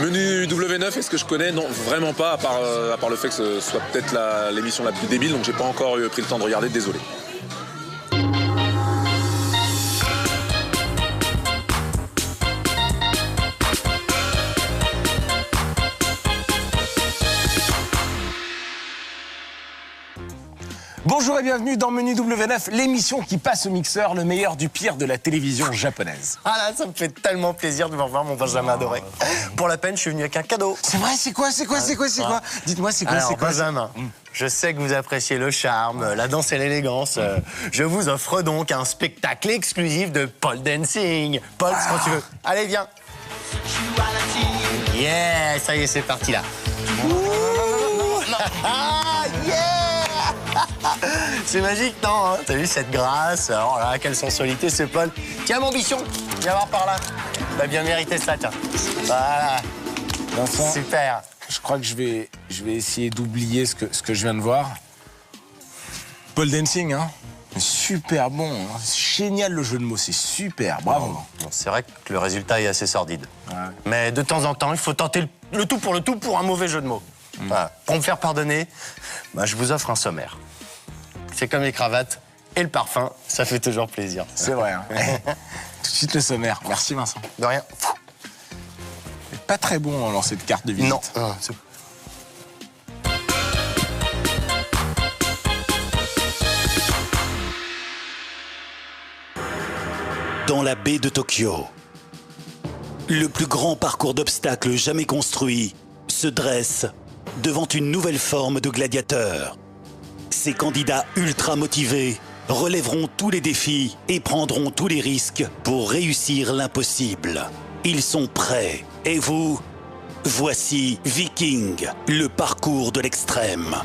Menu W9, est-ce que je connais? Non, vraiment pas, à part le fait que ce soit peut-être l'émission la plus débile, donc j'ai pas encore pris le temps de regarder, désolé. Bonjour et bienvenue dans Menu W9, l'émission qui passe au mixeur le meilleur du pire de la télévision japonaise. Ah là, ça me fait tellement plaisir de vous revoir, mon Benjamin adoré. Pour la peine, je suis venu avec un cadeau. C'est vrai, c'est quoi? Dites-moi, c'est quoi? Alors, Benjamin, je sais que vous appréciez le charme, la danse et l'élégance. Je vous offre donc un spectacle exclusif de pole dancing. Pole, c'est quand tu veux. Allez, viens. Yeah, ça y est, c'est parti là. Ah, yeah. C'est magique, non hein? T'as vu cette grâce? Oh là, quelle sensualité, ce Paul. Tiens, mon bichon, viens voir par là. T'as bien mérité ça, tiens. Voilà. Vincent, super. Je crois que je vais essayer d'oublier ce que je viens de voir. Pole dancing, hein? Super bon, hein? Génial le jeu de mots, c'est super, bravo. Bon, c'est vrai que le résultat est assez sordide. Ouais. Mais de temps en temps, il faut tenter le tout pour un mauvais jeu de mots. Voilà. Pour me faire pardonner, je vous offre un sommaire. C'est comme les cravates et le parfum, ça fait toujours plaisir. C'est vrai, hein? Tout de suite le sommaire. Merci Vincent. De rien. Pas très bon en lancer de carte de visite. Non. Dans la baie de Tokyo, le plus grand parcours d'obstacles jamais construit se dresse devant une nouvelle forme de gladiateur. Ces candidats ultra motivés relèveront tous les défis et prendront tous les risques pour réussir l'impossible. Ils sont prêts. Et vous? Voici Viking, le parcours de l'extrême.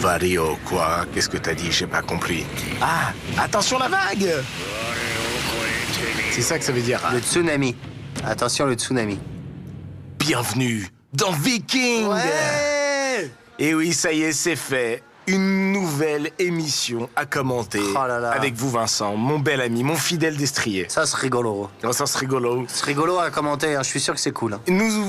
Vario, quoi? Qu'est-ce que t'as dit? J'ai pas compris. Ah, attention la vague! C'est ça que ça veut dire. Le tsunami. Attention, le tsunami. Bienvenue dans Viking! Ouais! Et oui, ça y est, c'est fait. Une nouvelle émission à commenter. Oh là là. Avec vous, Vincent, mon bel ami, mon fidèle destrier. Ça, c'est rigolo. Oh, ça, c'est rigolo. C'est rigolo à commenter, hein. Je suis sûr que c'est cool. Hein.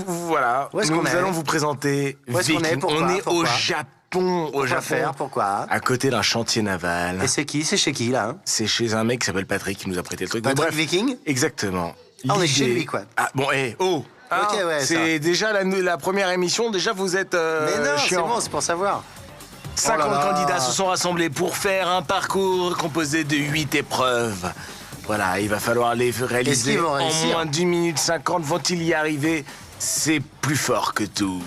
Voilà, nous allons vous présenter Où est-ce qu'on est? Viking. Pourquoi? On est au Japon. Au Japon. Faire, pourquoi? À côté d'un chantier naval. Et c'est qui? C'est chez qui, là hein? C'est chez un mec qui s'appelle Patrick qui nous a prêté le truc. Patrick Bref, Viking? Exactement. Ah, on est L'idée- chez lui, quoi. Ah, bon, oh Ok, ouais, c'est déjà la première émission, déjà vous êtes Mais non, c'est chiant. bon, c'est pour savoir. 50 Oh là là. candidats se sont rassemblés pour faire un parcours composé de 8 épreuves. Voilà, il va falloir les réaliser qu'ils vont en réussir? moins d'1 minute 50. Vont-ils y arriver? C'est plus fort que tout.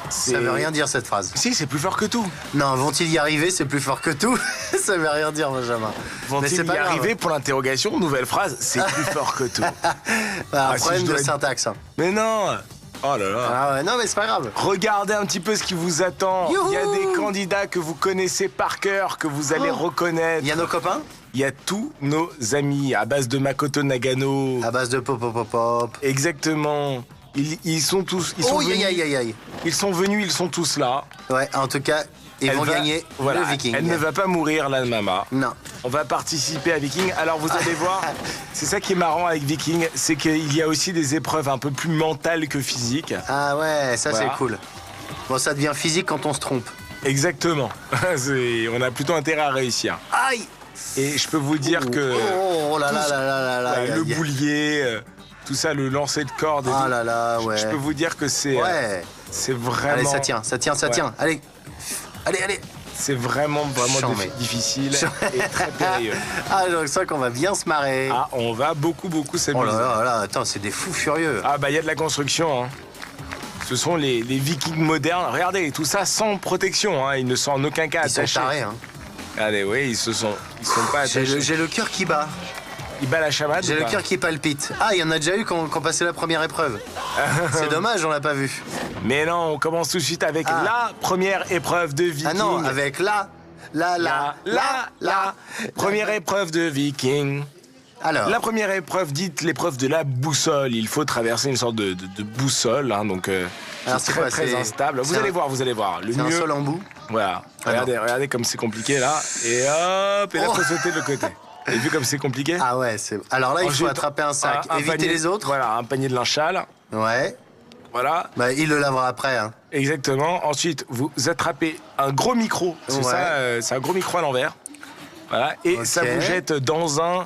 Ça veut rien dire, cette phrase. Si, c'est plus fort que tout. Non, vont-ils y arriver? C'est plus fort que tout. Ça veut rien dire, Benjamin. Mais Vont-ils c'est y pas grave. arriver? Pour l'interrogation, nouvelle phrase, c'est plus fort que tout. Un si problème je dois de être- syntaxe. Hein. Mais non. Oh là là. Ah ouais, non, mais c'est pas grave. Regardez un petit peu ce qui vous attend. Youhou. Il y a des candidats que vous connaissez par cœur, que vous allez reconnaître. Il y a nos copains? Il y a tous nos amis à base de Makoto Nagano. À base de pop. Exactement. Ils sont tous. Ils sont Oh, venus. aïe. Ils sont venus, ils sont tous là. Ouais, en tout cas, ils vont gagner Voilà, le Viking. elle ne va pas mourir, la mama. Non. On va participer à Viking. Alors vous allez voir, c'est ça qui est marrant avec Viking, c'est qu'il y a aussi des épreuves un peu plus mentales que physiques. Ah ouais, ça Voilà. c'est cool. Bon, ça devient physique quand on se trompe. Exactement. On a plutôt intérêt à réussir. Aïe! Et je peux vous dire que Oh là là tout- là là là ouais, là. le boulier, tout ça, le lancer de corde. Et Ah tout, là là, ouais. je peux vous dire que c'est Ouais. c'est vraiment. Allez, ça tient. Ouais. Allez. C'est vraiment Chambé. difficile et très périlleux. Ah, je sens qu'on va bien se marrer. Ah, on va beaucoup Oh s'amuser. là là, attends, c'est des fous furieux. Ah bah il y a de la construction. Hein. Ce sont les Vikings modernes. Regardez, tout ça sans protection. Hein. Ils ne sont en aucun cas Ils sont attachés. tarés, hein. Allez, oui, ils sont pas attachés. J'ai le cœur qui bat. Ils battent la chamade. J'ai ou le pas cœur qui palpite. Ah, il y en a déjà eu qui ont passé la première épreuve. C'est dommage, on l'a pas vu. Mais non, on commence tout de suite avec Ah. la première épreuve de Viking. Ah non, avec la. Première épreuve de Viking. Alors, La première épreuve dite l'épreuve de la boussole. Il faut traverser une sorte de boussole, hein, donc Alors, c'est c'est quoi, très c'est- instable. Vous c'est allez un- voir, vous allez voir. Le c'est un mieux, sol en bout. voilà. Ah, Regardez comme c'est compliqué là. Et hop, et là Oh. faut sauter de l'autre côté. Et vu comme c'est compliqué. Ah ouais, c'est... Alors là, il faut Ensuite, attraper un sac, un éviter panier- les autres. Voilà, un panier de linchal. Ouais. Voilà, Bah, il le lavera après, hein. exactement. Ensuite, vous attrapez un gros micro. C'est Ouais. ça, c'est un gros micro à l'envers. Voilà, et Ok. ça vous jette dans un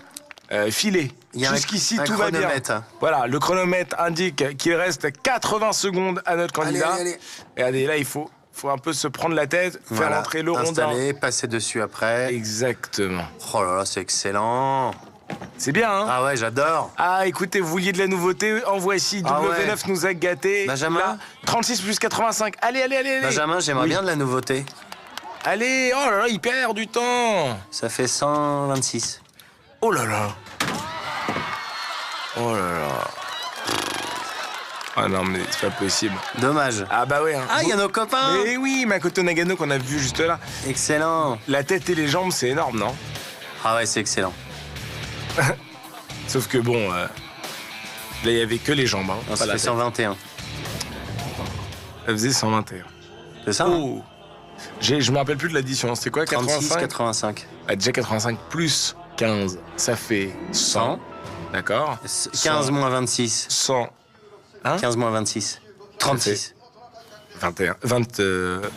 filet. Il y a Jusqu'ici, un tout va bien. chronomètre. Voilà, le chronomètre indique qu'il reste 80 secondes à notre candidat. allez. Regardez, là, il faut un peu se prendre la tête, faire Voilà. entrer le rondin. Installer, passer dessus après. Exactement. Oh là là, c'est excellent. C'est bien, hein? Ah ouais, j'adore. Ah, écoutez, vous vouliez de la nouveauté? En voici. Ah W9 ouais. nous a gâtés. Benjamin? Là, 36 plus 85. Allez. Benjamin, j'aimerais Oui. bien de la nouveauté. Allez, oh là là, il perd du temps. Ça fait 126. Oh là là. Oh là là. Ah non, mais c'est pas possible. Dommage. Ah bah ouais. Hein. Ah, il y a nos copains. Eh oui, Makoto Nagano qu'on a vu juste là. Excellent. La tête et les jambes, c'est énorme, non? Ah ouais, c'est excellent. Sauf que bon, là, il y avait que les jambes, hein, Non, pas ça la fait tête. 121. Elle faisait 121. C'est ça? Oh. Je me rappelle plus de l'addition. C'était quoi, 36, 85? 85. Ah, déjà 85 plus 15, ça fait 100. D'accord? 15 moins 26. 100. Hein? 15 moins 26. 36. 21.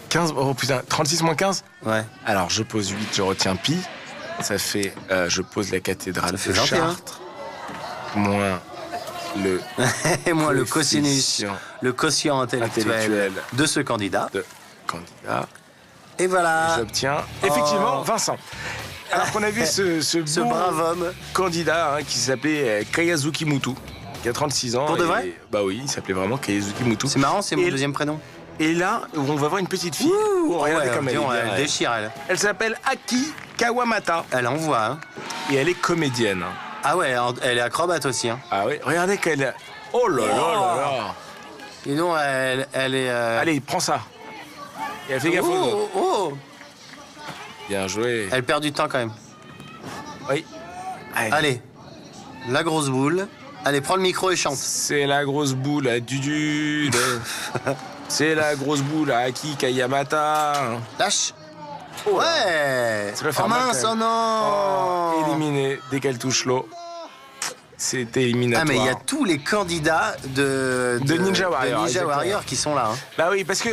15. Oh putain, 36 moins 15? Ouais. Alors, je pose 8, je retiens pi. Ça fait. Je pose la cathédrale Ça fait de 21. Chartres. Moins le Et moi, le cosinus, coefficient le quotient intellectuel intellectuel de ce candidat. de candidat. Et voilà. J'obtiens effectivement Oh. Vincent. Alors qu'on a vu ce Ce beau brave homme. candidat qui s'appelait Kayazuki Mutu, qui a 36 ans. Pour de et- vrai? Bah oui, il s'appelait vraiment Kayazuki Mutu. C'est marrant, c'est mon Et- deuxième prénom. Et là, on va voir une petite fille. Ouh, Regardez ouais, comme elle est dis donc, bien, elle elle. déchire, elle. Elle s'appelle Aki Kawamata Elle envoie, hein. et elle est comédienne. Ah ouais, elle est acrobate aussi, hein. Ah oui, regardez qu'elle. Oh là là là là. Et non, elle est... Allez, prends ça. Et elle fait gaffe aux autres. Oh, oh. Bien joué. Elle perd du temps quand même. Oui. Allez, la grosse boule. Allez, prends le micro et chante. C'est la grosse boule à Dudule. C'est la grosse boule à Aki Kayamata. Lâche. Ouais. Ça va faire Oh mal, mince, quand oh même. non. Éliminé dès qu'elle touche l'eau. C'est éliminatoire. Ah mais il y a tous les candidats de Ninja Warrior, Ninja exactement. Warrior qui sont là. Hein. Bah oui, parce que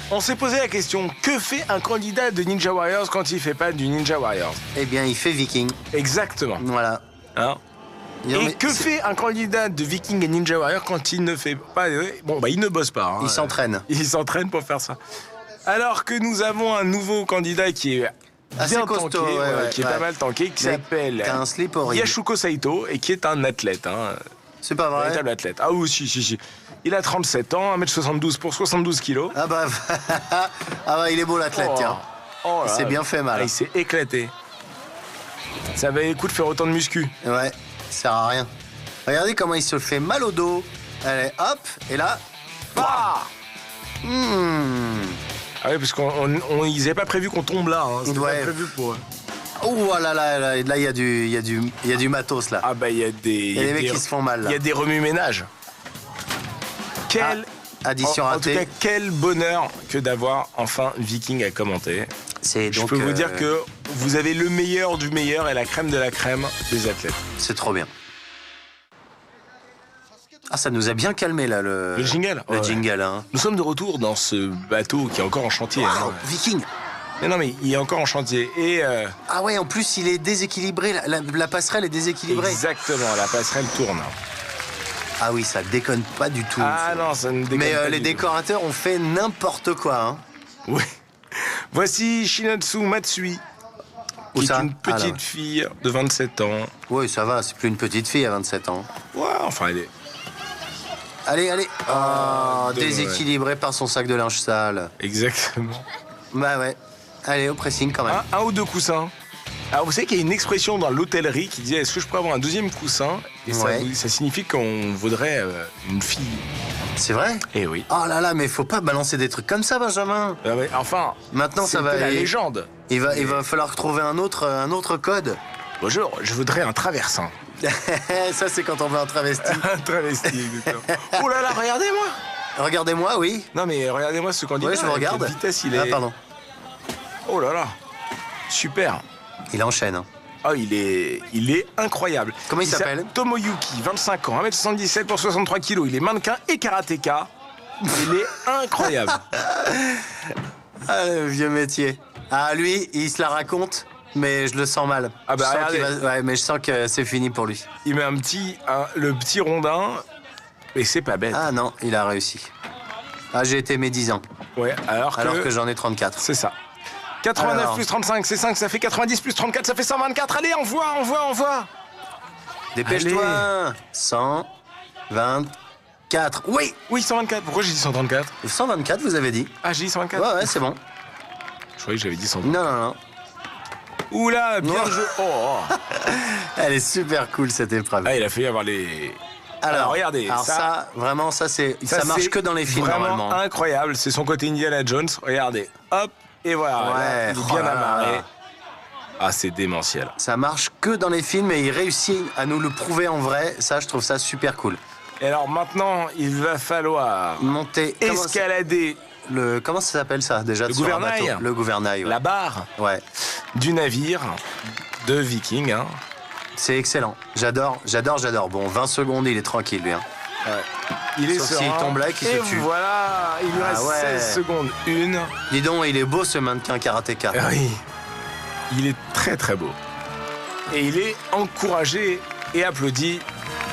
on s'est posé la question, que fait un candidat de Ninja Warriors quand il fait pas du Ninja Warriors? Eh bien, il fait Viking. Exactement. Voilà. Hein? Non, Et mais que c'est- fait un candidat de Viking et Ninja Warrior quand il ne fait pas... Bon, bah il ne bosse pas. Hein. Il s'entraîne. Il s'entraîne pour faire ça. Alors que nous avons un nouveau candidat qui est Assez bien costaud, tanké, ouais, ouais, qui est ouais. pas mal tanké, qui Mais s'appelle qui a un slip horrible. Yashuko Saito et qui est un athlète. Hein. C'est pas vrai. Véritable athlète. Ah oui, si. Il a 37 ans, 1m72 pour 72 kilos. Ah bah, ah bah, il est beau l'athlète, tiens. Oh Il là s'est là. bien fait mal. Ah, il s'est éclaté. Ça valait le coup de faire autant de muscu. Ouais, ça sert à rien. Regardez comment il se fait mal au dos. Allez, hop, et là, Ah hmm. Ah oui, parce qu'ils n'avaient pas prévu qu'on tombe là. Hein. C'était Ouais. pas prévu pour... Oh là là, il y a du matos là. Ah bah il y a des... Il y a des mecs qui se font mal là. Il y a des remue-ménages. Quel... Addition en tout ratée. cas, quel bonheur que d'avoir enfin Viking à commenter. C'est Je donc, peux vous dire que vous avez le meilleur du meilleur et la crème de la crème des athlètes. c'est trop bien. Ah, ça nous a bien calmé là le jingle. Le Ouais. jingle, hein. Nous sommes de retour dans ce bateau qui est encore en chantier. Waouh, hein. Viking. Mais non, mais il est encore en chantier. Et Ah ouais, en plus il est déséquilibré. La passerelle est déséquilibrée. exactement, la passerelle tourne. Ah oui, ça déconne pas du tout. Ah non, ça ne déconne Mais pas les du tout. décorateurs ont fait n'importe quoi. Hein. Oui. Voici Shinatsu Matsui, Où qui est ça une Ah, là, petite ouais. fille de 27 ans. Oui, ça va, c'est plus une petite fille à 27 ans. Ouais, enfin, elle est... Allez. Oh, dommage. déséquilibré par son sac de linge sale. Exactement. Bah ouais. Allez, au pressing quand même. Un ou deux coussins. Alors, vous savez qu'il y a une expression dans l'hôtellerie qui dit « Est-ce que je peux avoir un deuxième coussin ?» Et Ouais. ça signifie qu'on voudrait une fille. C'est vrai? Eh oui. Oh là là, mais faut pas balancer des trucs comme ça, Benjamin. Ah ouais, enfin, Maintenant, ça c'est va la aller. légende. Il va falloir trouver un autre code. Bonjour, je voudrais un traversin. Ça, c'est quand on veut un travesti. Un travesti, exactement. Oh là là, regardez-moi. Regardez-moi, oui. Non mais regardez-moi ce candidat. Ouais, je vous avec regarde. quelle vitesse il est. Ah, pardon. Oh là là. Super. Il enchaîne. Hein. Oh, il est incroyable. Comment il s'appelle? Tomoyuki, 25 ans, 1m77 pour 63 kilos. Il est mannequin et karatéka. Il est incroyable. Ah, le vieux métier. Ah, lui, il se la raconte, mais je le sens mal. Ah bah, Je sens regardez. qu'il ouais, mais je sens que c'est fini pour lui. Il met le petit rondin, et c'est pas bête. Ah non, il a réussi. Ah, j'ai été médisant, Ouais, alors que j'en ai 34. c'est ça. 89 Alors. plus 35, c'est 5, ça fait 90 plus 34, ça fait 124. Allez, envoie. Dépêche-toi. 124. Oui, Oui, 124. Pourquoi j'ai dit 134? 124, vous avez dit. Ah, j'ai dit 124. Ouais, c'est bon. Je croyais que j'avais dit 124. Non. Oula, bien Non. joué. Oh. Elle est super cool, cette épreuve. Ah, il a failli avoir les... Alors, regardez, ça, vraiment, ça marche c'est que dans les films, vraiment normalement. incroyable, c'est son côté Indiana Jones. Regardez, hop, et voilà, Ouais, là, il est oh bien là là. amarré. Ah, c'est démentiel. Ça marche que dans les films et il réussit à nous le prouver en vrai. Ça, je trouve ça super cool. Et alors maintenant, il va falloir Monter. escalader Comment ça s'appelle ça déjà Le sur un gouvernail. bateau Le gouvernail. Ouais. la barre Ouais. du navire de Viking. Hein. C'est excellent. J'adore. Bon, 20 secondes, il est tranquille, lui. Hein. Il est Sauf serein. s'il tombe là et qu'il se Et tue. voilà, il lui Ah reste ouais. 16 secondes. Une. Dis donc, il est beau ce mannequin karatéka. Oui, il est très très beau. Et il est encouragé et applaudi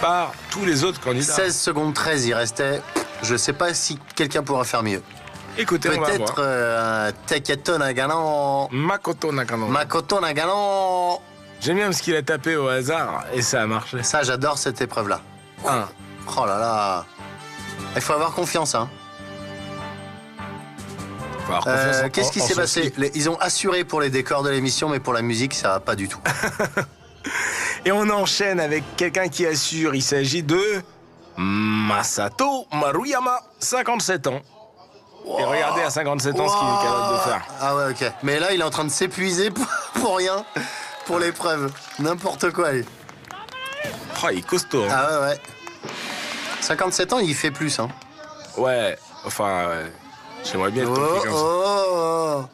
par tous les autres candidats. 16 secondes 13, il restait. Je sais pas si quelqu'un pourra faire mieux. Écoutez, on va Peut-être voir. Taketo Nagano. Makoto Nakano. Makoto Nagano. J'aime bien parce qu'il a tapé au hasard et ça a marché. Ça, j'adore cette épreuve-là. 1. Oh là là. Il faut avoir confiance, hein. Qu'est-ce qui s'est passé? Ils ont assuré pour les décors de l'émission, mais pour la musique, ça va pas du tout. Et on enchaîne avec quelqu'un qui assure. Il s'agit de Masato Maruyama, 57 ans. Et regardez à 57 ans ce qu'il est capable de faire. Ah ouais, ok. Mais là, il est en train de s'épuiser pour rien, pour l'épreuve. N'importe quoi, allez. Oh, il est costaud. Hein. Ah ouais. 57 ans, il fait plus, hein. Ouais, enfin, ouais. J'aimerais bien être compris comme ça. Oh.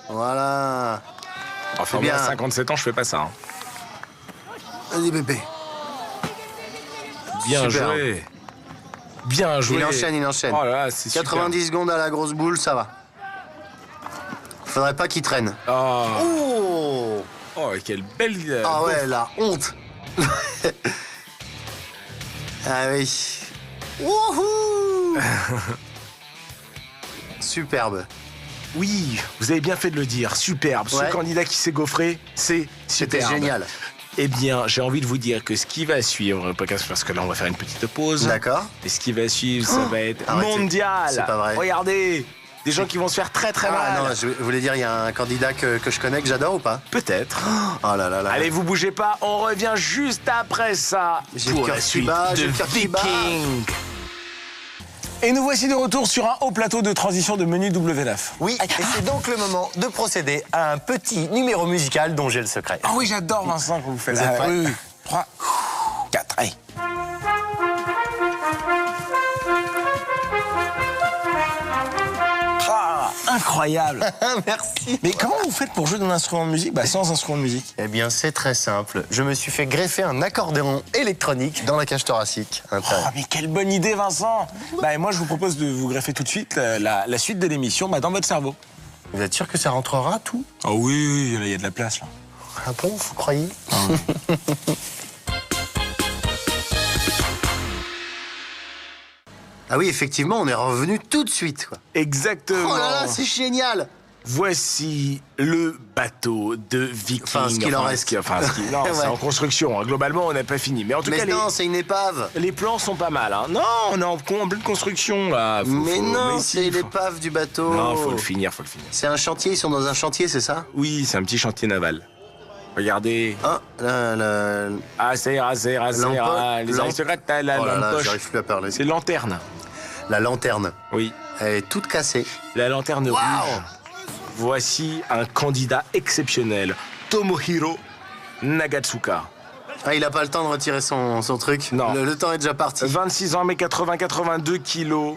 Voilà. Enfin, c'est moi, à bien. 57 ans, je fais pas ça. Hein. Vas-y, bébé. Bien Super. joué. Bien joué. Il enchaîne. Oh là là, c'est 90 secondes à la grosse boule, ça va. Faudrait pas qu'il traîne. super. Oh. Oh. Oh, quelle belle... Ah ouais, la honte. Ah oui. Wouhou. Superbe. Oui, vous avez bien fait de le dire. Superbe. Ouais. Ce candidat qui s'est gaufré, c'est C'était superbe. génial. Eh bien, j'ai envie de vous dire que ce qui va suivre, parce que là, on va faire une petite pause. D'accord. Et ce qui va suivre, ça va être arrêtez. mondial. C'est pas vrai. Regardez, des gens qui vont se faire très très Ah mal. non, je voulais dire, il y a un candidat que je connais, que j'adore ou pas? Peut-être. Oh là là là. Allez, vous bougez pas, on revient juste après ça J'ai le pour cœur la qui suite bat, j'ai de le cœur qui bat. Viking. Et nous voici de retour sur un haut plateau de transition de menu W9. Oui, et c'est donc le moment de procéder à un petit numéro musical dont j'ai le secret. Ah oui, j'adore Vincent quand vous faites Vous êtes ça. prêts? Oui, oui. 3, 4, allez. Ah, incroyable. Merci. Mais comment vous faites pour jouer d'un instrument de musique sans instrument de musique? Eh bien, c'est très simple. Je me suis fait greffer un accordéon électronique dans la cage thoracique. Oh, mais quelle bonne idée, Vincent. Et moi, je vous propose de vous greffer tout de suite la suite de l'émission dans votre cerveau. Vous êtes sûr que ça rentrera, tout? Oh oui, il y a de la place, là. Ah bon, vous croyez? Ah oui, effectivement, on est revenu tout de suite, quoi. Exactement. Oh là là, c'est génial. Voici le bateau de Viking. Enfin, ce qu'il en reste. Non, Ouais. c'est en construction. Hein. Globalement, on n'a pas fini. Mais en tout Mais cas, non, c'est une épave. les plans sont pas mal. Hein. Non, on est en pleine construction, là. Mais non, si, c'est faut- l'épave du bateau. Non, faut le finir. C'est un chantier, ils sont dans un chantier, c'est ça? Oui, c'est un petit chantier naval. Regardez. Ah, la... Ah, ça ira. Les aristocrates, t'as la Oh là là, lampe poche. j'arrive plus à parler. C'est lanterne. La lanterne. Oui, Elle est toute cassée. la lanterne rouge. Voici un candidat exceptionnel. Tomohiro Nagatsuka. Ah, il a pas le temps de retirer son truc. Non. Le temps est déjà parti. 26 ans, mais 82 kilos.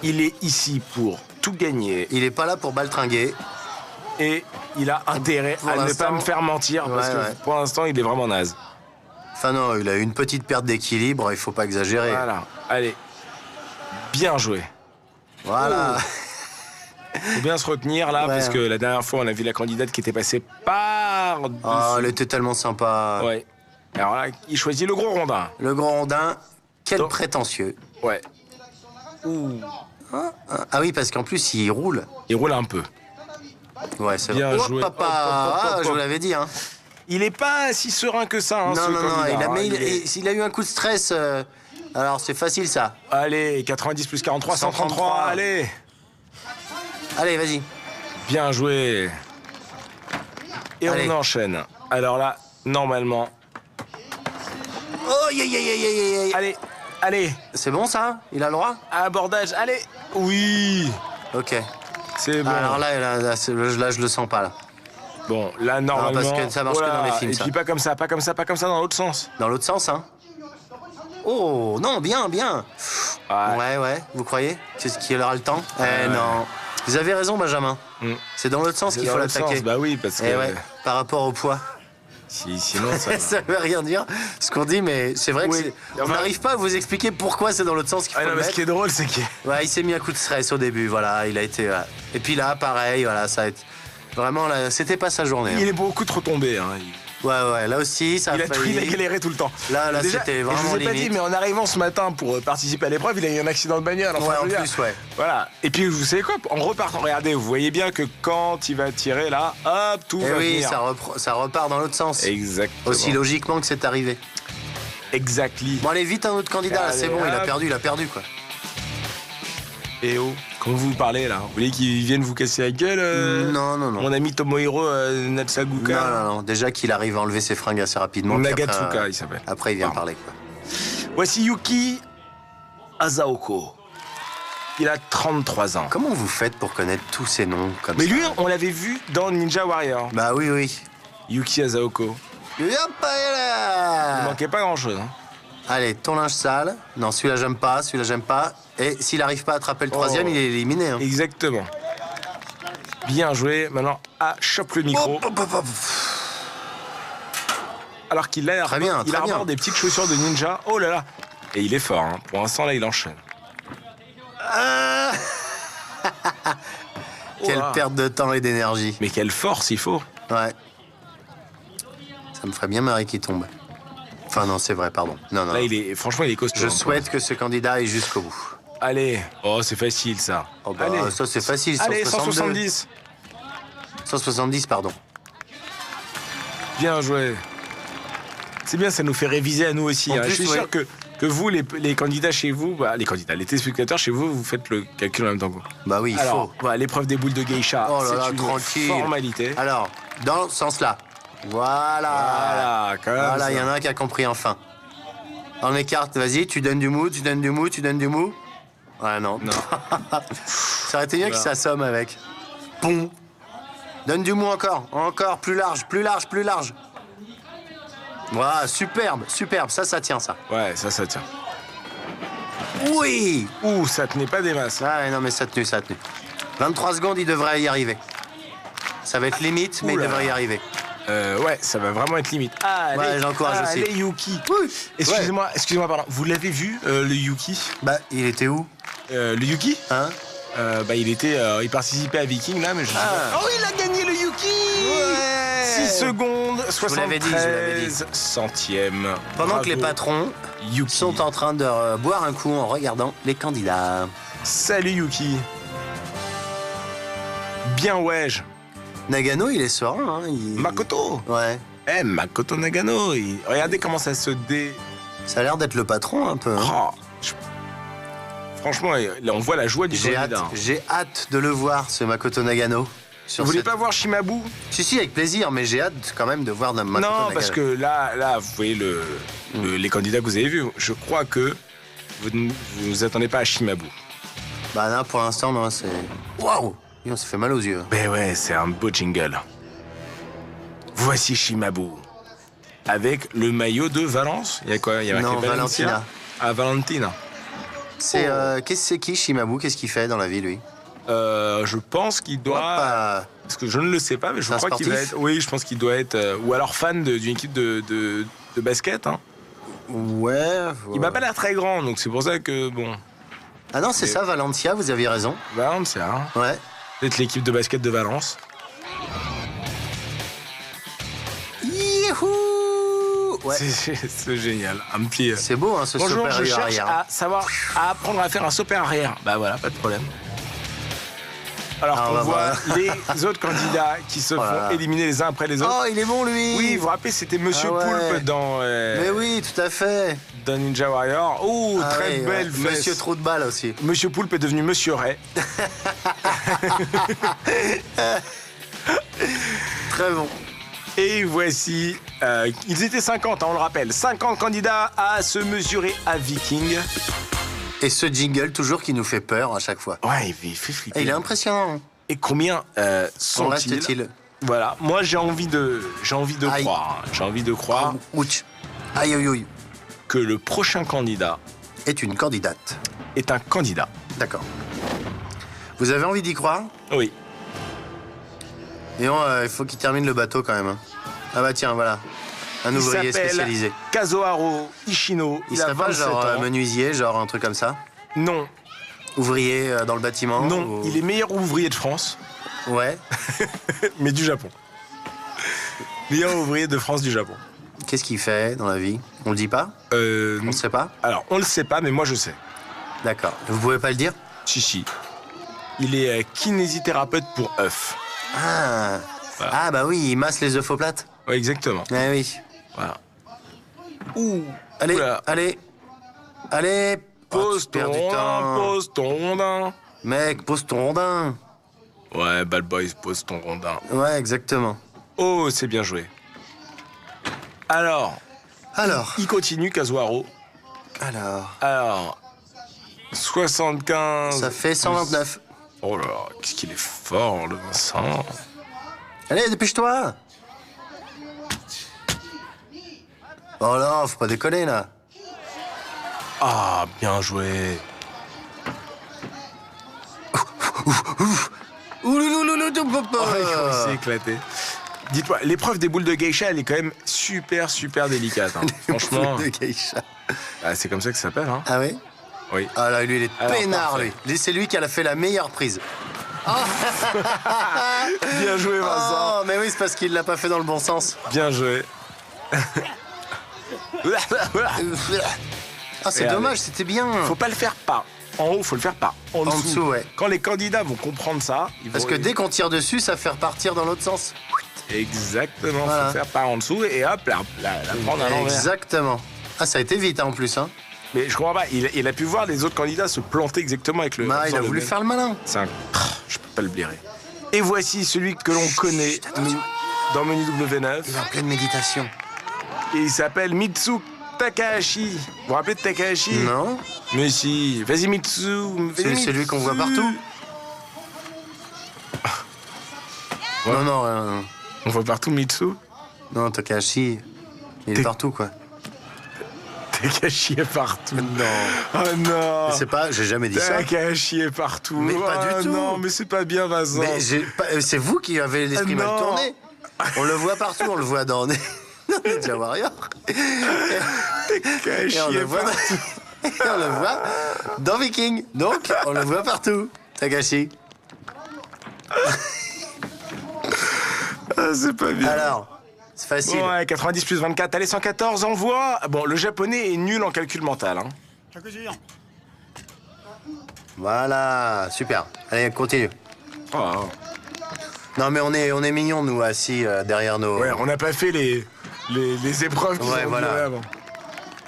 Il est ici pour tout gagner. Il est pas là pour baltringuer. Et il a intérêt Pour à ne pas l'instant- me faire mentir, parce Ouais, que ouais. pour l'instant, il est vraiment naze. Enfin non, il a eu une petite perte d'équilibre, il faut pas exagérer. Voilà, allez. Bien joué. Voilà. Faut bien se retenir là, Ouais. parce que la dernière fois, on a vu la candidate qui était passée par. Oh, elle était tellement sympa. Ouais. Alors là, il choisit le gros rondin. Le grand rondin, quel Donc- prétentieux. Ouais. Ah oui, parce qu'en plus, il roule. Il roule un peu. Ouais, c'est Bien vrai. joué. Papa, Hop, hop, hop, Ah, hop, je vous hop. l'avais dit. Hein. Il est pas si serein que ça, hein, Non, ce non, non, candidat, mais hein. il a eu un coup de stress. Alors, c'est facile, ça. Allez, 90 plus 43, 133, 133. allez. Allez, vas-y. Bien joué. Et Allez. on enchaîne. Alors là, normalement. Oh, aïe, aïe, aïe, aïe, aïe, aïe. Allez, allez. C'est bon, ça? Il a le droit? Abordage, allez. Oui. Ok. C'est bon. Alors là, je le sens pas, là. Bon, là, normalement. parce que ça marche que Voilà. dans les films, Et ça. puis pas comme ça, pas comme ça, pas comme ça, dans l'autre sens. Dans l'autre sens, hein. Oh, non, bien, bien. Ouais. Ouais, vous croyez qu'il aura le temps? Non. Vous avez raison, Benjamin. Mm. C'est dans l'autre sens C'est qu'il dans faut l'autre l'attaquer. sens. Bah oui, parce que. Eh ouais, par rapport au poids. Sinon, ça. Ça veut rien dire ce qu'on dit, mais c'est vrai que Oui. on n'arrive pas à vous expliquer pourquoi c'est dans l'autre sens qu'il faut Ah non, le mais ce mettre. qui est drôle, c'est qu'il. Ouais, il s'est mis un coup de stress au début, voilà, il a été... Et puis là, pareil, voilà, ça a été... Vraiment, là, c'était pas sa journée. Il est beaucoup trop tombé. Hein. Ouais, là aussi, ça a Il a failli... galéré tout le temps. Là, Déjà, c'était et vraiment je vous ai pas limite. dit, mais en arrivant ce matin pour participer à l'épreuve, il a eu un accident de bagnole. Enfin, Ouais, je en veux dire. plus, ouais. Voilà. Et puis, vous savez quoi? En repartant, regardez, vous voyez bien que quand il va tirer là, hop, tout Et va oui, venir. ça repart dans l'autre sens. Exactement. Aussi logiquement que c'est arrivé. Exactly. Bon, allez, vite, un autre candidat, là, c'est Allez, bon, il hop. a perdu, quoi. Et oh, quand vous parlez là, vous voulez qu'il vienne vous casser la gueule Non. Mon ami Tomohiro Natsaguka. Non. Déjà qu'il arrive à enlever ses fringues assez rapidement. puis après, Nagatsuka, il s'appelle. Après, il vient Pardon. parler, quoi. Voici Yuki Asaoko. Il a 33 ans. Comment vous faites pour connaître tous ces noms comme Mais ça lui, on l'avait vu dans Ninja Warrior. Bah oui. Yuki Asaoko. Hop là. Il manquait pas grand chose. Hein. Allez, ton linge sale. Non, celui-là, j'aime pas. Et s'il n'arrive pas à attraper le troisième, Oh. il est éliminé. Hein. Exactement. Bien joué. Maintenant, chope le micro. Hop. Alors qu'il a, Très bien, il très a bien. des petites chaussures de ninja. Oh là là. Et il est fort. Hein. Pour l'instant, là, il enchaîne. Ah. Quelle là. perte de temps et d'énergie. Mais quelle force il faut. Ouais. Ça me ferait bien marrer qu'il tombe. Enfin, non, c'est vrai, pardon. Non. Là, franchement, il est costaud. Je hein, souhaite que ce candidat aille jusqu'au bout. Allez. Oh, c'est facile, ça. Oh bah, Allez. ça, c'est facile. Allez, 162. 170. 170, pardon. Bien joué. C'est bien, ça nous fait réviser à nous aussi. En Hein. plus, Je suis ouais. sûr que vous, les candidats chez vous, les téléspectateurs chez vous, vous faites le calcul en même temps que vous. Bah oui, il Alors, faut. voilà, l'épreuve des boules de geisha, Oh là c'est là, une tranquille. formalité. Alors, dans ce sens-là. Voilà. Voilà, quand même. Voilà, il y en a un qui a compris enfin. On écarte, vas-y, tu donnes du mou. Ouais, non. Non. Ça aurait été bien qu'il s'assomme avec. Pom. Donne du mou encore, plus large. Voilà, superbe, ça tient, ça. Ouais, ça tient. Oui. Ouh, ça tenait pas des masses. Ah non, mais ça a tenu. 23 secondes, il devrait y arriver. Ça va être limite, mais il Oula. devrait y arriver. Ouais, ça va vraiment être limite. Allez, Ouais, j'encourage aussi. Allez, Yuki. Oui. Excusez-moi, pardon. Vous l'avez vu, le Yuki Bah, il était où? Le Yuki Hein? il participait à Viking, là, mais je sais pas. Oh, il a gagné, le Yuki Ouais. 6 secondes, vous l'avais dit, je vous l'avais dit. 73 centièmes. Pendant Bravo, que les patrons Yuki. sont en train de boire un coup en regardant les candidats. Salut, Yuki. Bien, ouais. Nagano, il est serein. Hein, Makoto. Ouais. Makoto Nagano. Regardez comment ça se Ça a l'air d'être le patron un peu. Hein. Oh, Franchement, là, on voit la joie du candidat. J'ai hâte de le voir, ce Makoto Nagano. Vous voulez pas voir Shimabu? Si, avec plaisir, mais j'ai hâte quand même de voir Makoto Nagano. Non, parce que là, vous voyez les candidats que vous avez vus. Je crois que vous ne vous attendez pas à Shimabu. Bah là, pour l'instant, non, c'est... Waouh! On s'est fait mal aux yeux. Ben ouais, c'est un beau jingle. Voici Shimabu. Avec le maillot de Valence. Il y a quoi? Il y a marqué Non, Valentina. Ah, Valentina. C'est qui Shimabu? Qu'est-ce qu'il fait dans la vie, lui? Je pense qu'il doit... Hop, Parce que je ne le sais pas, mais je C'est un crois qu'il va sportif être... Oui, je pense qu'il doit être... ou alors fan d'une équipe de basket. Hein. ouais. Il m'a pas l'air très grand, donc c'est pour ça que, bon... Ah non, c'est ça, Valencia, vous aviez raison. Valence, hein. Ouais. Peut-être l'équipe de basket de Valence. Youhou! Ouais. C'est génial. Un petit... C'est beau, hein, ce Bonjour, je supérieur cherche arrière. à apprendre à faire un saut arrière. Bah voilà, pas de problème. Alors Ah, qu'on bah, voit voilà. les autres candidats qui se Voilà. font éliminer les uns après les autres. Oh, il est bon, lui! Oui, vous vous rappelez, c'était Monsieur Ah ouais. Poulpe dans Mais oui, tout à fait. dans Ninja Warrior. Oh, Ah très oui, belle ouais. fesse. Monsieur Trou de Balle aussi. Monsieur Poulpe est devenu Monsieur Ray. Très bon. Et voici, ils étaient 50, hein, on le rappelle. 50 candidats à se mesurer à Viking. Et ce jingle, toujours, qui nous fait peur à chaque fois. Ouais, il fait flipper. Et il est impressionnant. Et combien En sont-ils? reste-t-il? Voilà, moi j'ai envie de Aïe. croire. Hein. J'ai envie de croire Ouch. Aïe, aïe, aïe. que le prochain candidat Est une candidate. est un candidat. D'accord. Vous avez envie d'y croire? Oui. Et il faut qu'il termine le bateau quand même. Hein. Ah bah tiens, voilà. Un Il ouvrier s'appelle spécialisé. Kazuharo Ishino. Il a serait pas 27 genre ans. menuisier, genre un truc comme ça? Non, Ouvrier dans le bâtiment? non, ou- il est meilleur ouvrier de France, Ouais. mais du Japon. Meilleur ouvrier de France du Japon. Qu'est-ce qu'il fait dans la vie? On le dit pas? On ne sait pas? Alors, on le sait pas, mais moi je sais. D'accord. Vous pouvez pas le dire? Chichi. Il est kinésithérapeute pour œufs. Ah. Voilà. Ah bah oui, il masse les œufs aux plates. Ouais, exactement. Ah oui. Voilà. Ouh. Allez, Oula. allez. Allez. Oh, Pose tu perds du ton rondin, temps. pose ton rondin. Mec, pose ton rondin. Ouais, Bad Boys, pose ton rondin. Ouais, exactement. Oh, c'est bien joué. Alors, Alors. il continue, Kazuharo. Alors, 75... Ça fait 129. Oh là là, qu'est-ce qu'il est fort, le Vincent. Allez, dépêche-toi. Oh là, faut pas déconner là. Ah, bien joué. Oh, il s'est éclaté. Dites-moi, l'épreuve des boules de geisha, elle est quand même super, super délicate. Hein. Franchement, De geisha. ah, c'est comme ça que ça s'appelle. Hein. Ah oui? Oui. Ah là, lui, il est Alors, peinard, parfait. lui. C'est lui qui a fait la meilleure prise. Bien joué, Vincent. Oh, mais oui, c'est parce qu'il l'a pas fait dans le bon sens. Bien joué. Ah, c'est Et dommage, c'était bien. Faut pas le faire par en haut, faut le faire par en dessous. dessous, ouais. Quand les candidats vont comprendre ça, ils Parce vont... que dès qu'on tire dessus, ça fait repartir dans l'autre sens. Exactement, Voilà. faut faire par en dessous et hop, la prendre à l'envers. Exactement. Ah, ça a été vite, hein, en plus. Hein. Mais je comprends pas, il a pu voir les autres candidats se planter exactement avec le... Bah, il a le voulu même. faire le malin. C'est un... Je peux pas le blairer. Et voici celui que l'on connaît dans Menu W9. Il est en pleine méditation. Et il s'appelle Mitsu Takahashi. Vous vous rappelez de Takahashi? Non? Mais si. Vas-y Mitsu. Vas-y, C'est lui qu'on voit Mitsu. partout. Ouais. Non, non, On voit partout Mitsu. non, Takahashi, il est partout, quoi. Takahashi est partout. Non. Oh non. C'est pas, j'ai jamais dit ça. Takahashi est partout. Mais pas Oh du tout. Non, mais c'est pas bien, Vincent. Mais c'est vous qui avez l'esprit mal Non. tourné. On le voit partout, on le voit dans Ninja Warrior. Takahashi Et on le est voit partout. Et on le voit dans Viking. Donc, on le voit partout. Takahashi. Ah, c'est pas bien. Alors, c'est facile. Bon, ouais, 90 plus 24, allez, 114, envoie. Bon, le japonais est nul en calcul mental. Hein. Voilà, super. Allez, continue. Oh. Non, mais on est mignons, nous, assis derrière nos... Ouais, on n'a pas fait les épreuves qu'ils Ouais, ont voilà. données avant.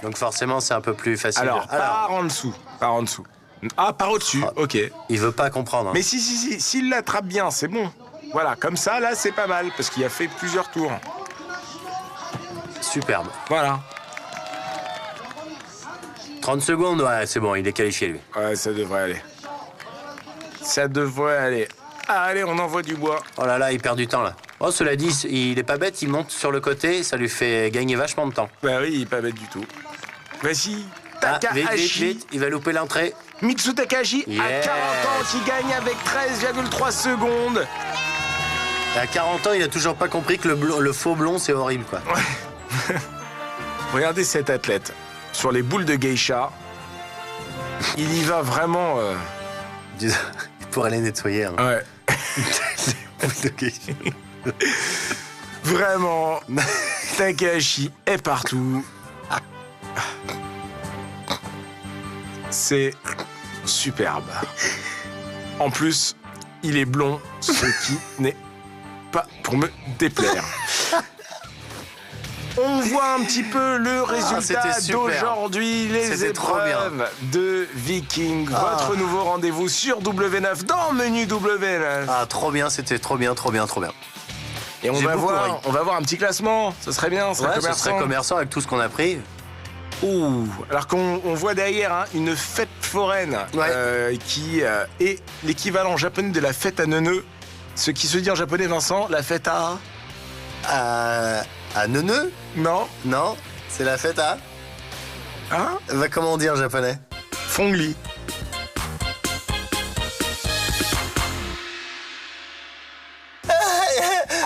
Donc forcément, c'est un peu plus facile. Alors, par en dessous. Par en dessous. Ah, par au-dessus, ok. Il veut pas comprendre. Hein. Mais s'il l'attrape bien, c'est bon. Voilà, comme ça, là, c'est pas mal, parce qu'il a fait plusieurs tours. Superbe. Voilà. 30 secondes, ouais, c'est bon, il est qualifié, lui. Ouais, ça devrait aller. Ça devrait aller. Allez, on envoie du bois. Oh là là, il perd du temps, là. Oh, cela dit, il est pas bête, il monte sur le côté, ça lui fait gagner vachement de temps. Bah oui, il est pas bête du tout. Vas-y, Ah, vite, vite, Takahashi. vite, il va louper l'entrée. Mitsu Takahashi à Yes. 40 ans qui gagne avec 13,3 secondes. À 40 ans, il a toujours pas compris que le faux blond, c'est horrible, quoi. Regardez cet athlète sur les boules de geisha. Il y va vraiment. Pour aller nettoyer. Hein. Ouais. Vraiment. Takahashi est partout. C'est superbe. En plus, il est blond, ce qui n'est pas pour me déplaire. On voit un petit peu le résultat c'était super. d'aujourd'hui, les C'était trop bien. épreuves de Viking. Votre nouveau rendez-vous sur W9 dans Menu W9. Ah, trop bien, c'était trop bien, trop bien, trop bien. Et on J'ai va beaucoup ri. voir un petit classement. Ce serait bien, ça Ouais, ce serait commerçant avec tout ce qu'on a pris. Ouh, alors qu'on voit derrière hein, une fête foraine Ouais. qui est l'équivalent japonais de la fête à Neuneu. Ce qui se dit en japonais, Vincent, la fête à... À Neuneu? Non. Non, c'est la fête à... Hein? Bah, comment on dit en japonais? Fongli.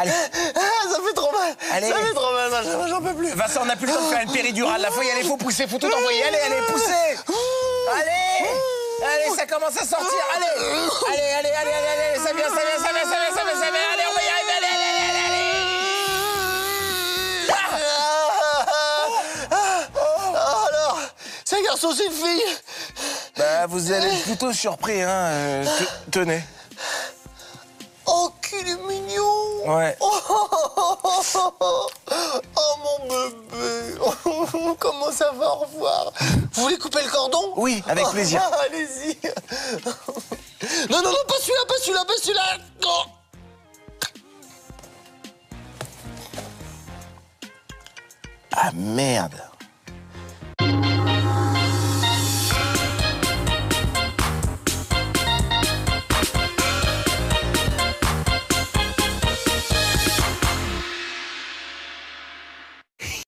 Allez, Ça fait trop mal. Allez. Ça fait trop mal, j'en peux plus. Vincent, on n'a plus le temps de faire une péridurale. Là, faut y aller, faut pousser, faut tout envoyer. Allez, allez, poussez. Allez, allez, ça commence à sortir. Allez, allez, allez, allez, allez, ça vient, ça vient, ça vient, ça vient, ça vient, ça vient. Allez, on va y arriver. Allez, allez, allez, allez. Alors, c'est un garçon, c'est une fille. Bah, vous allez être plutôt surpris, hein. Tenez. Oh, qu'il est mignon. Ouais. Oh, mon bébé. Comment ça va, au revoir. Vous voulez couper le cordon? Oui, avec plaisir. Allez-y. Non, non, non, pas celui-là, pas celui-là, pas celui-là. Oh. Ah, merde.